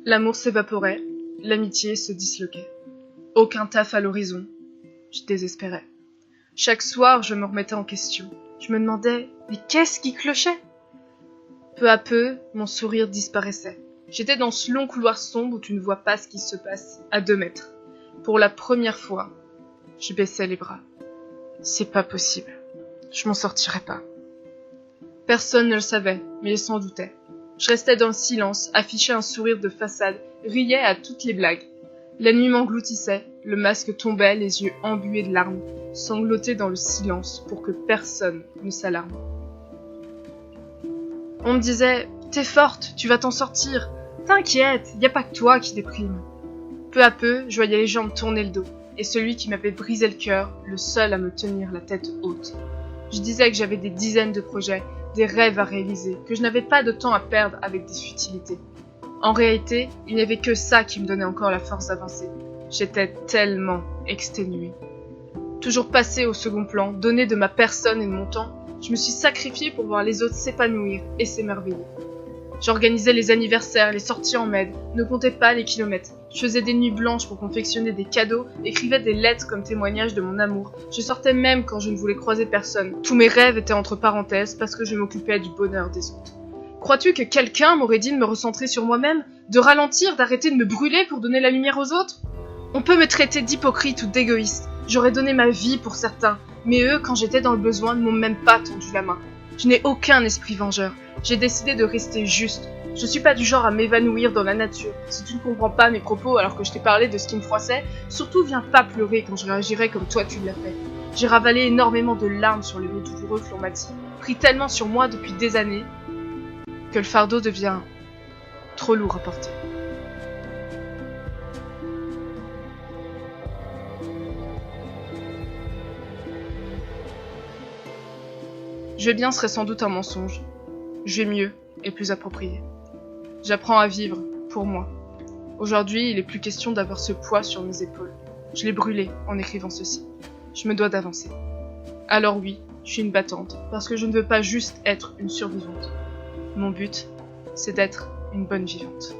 L'amour s'évaporait, l'amitié se disloquait. Aucun taf à l'horizon. Je désespérais. Chaque soir, je me remettais en question. Je me demandais, mais qu'est-ce qui clochait ? Peu à peu, mon sourire disparaissait. J'étais dans ce long couloir sombre où tu ne vois pas ce qui se passe à 2 mètres. Pour la première fois, je baissais les bras. C'est pas possible. Je m'en sortirais pas. Personne ne le savait, mais il s'en doutait. Je restais dans le silence, affichais un sourire de façade, riais à toutes les blagues. La nuit m'engloutissait, le masque tombait, les yeux embués de larmes, sanglotais dans le silence pour que personne ne s'alarme. On me disait « T'es forte, tu vas t'en sortir. T'inquiète, y a pas que toi qui déprime. » Peu à peu, je voyais les gens me tourner le dos, et celui qui m'avait brisé le cœur, le seul à me tenir la tête haute. Je disais que j'avais des dizaines de projets, des rêves à réaliser, que je n'avais pas de temps à perdre avec des futilités. En réalité, il n'y avait que ça qui me donnait encore la force d'avancer. J'étais tellement exténuée. Toujours passée au second plan, donnée de ma personne et de mon temps, je me suis sacrifiée pour voir les autres s'épanouir et s'émerveiller. J'organisais les anniversaires, les sorties en med, ne comptais pas les kilomètres. Je faisais des nuits blanches pour confectionner des cadeaux, écrivais des lettres comme témoignage de mon amour. Je sortais même quand je ne voulais croiser personne. Tous mes rêves étaient entre parenthèses parce que je m'occupais du bonheur des autres. Crois-tu que quelqu'un m'aurait dit de me recentrer sur moi-même, de ralentir, d'arrêter de me brûler pour donner la lumière aux autres ? On peut me traiter d'hypocrite ou d'égoïste. J'aurais donné ma vie pour certains, mais eux, quand j'étais dans le besoin, ne m'ont même pas tendu la main. Je n'ai aucun esprit vengeur. J'ai décidé de rester juste. Je suis pas du genre à m'évanouir dans la nature. Si tu ne comprends pas mes propos alors que je t'ai parlé de ce qui me froissait, surtout viens pas pleurer quand je réagirai comme toi tu l'as fait. J'ai ravalé énormément de larmes sur les mots douloureux que l'on m'a dit, pris tellement sur moi depuis des années, que le fardeau devient trop lourd à porter. Je vais bien serait sans doute un mensonge. Je vais mieux et plus approprié. J'apprends à vivre, pour moi. Aujourd'hui, il n'est plus question d'avoir ce poids sur mes épaules. Je l'ai brûlé en écrivant ceci. Je me dois d'avancer. Alors oui, je suis une battante, parce que je ne veux pas juste être une survivante. Mon but, c'est d'être une bonne vivante.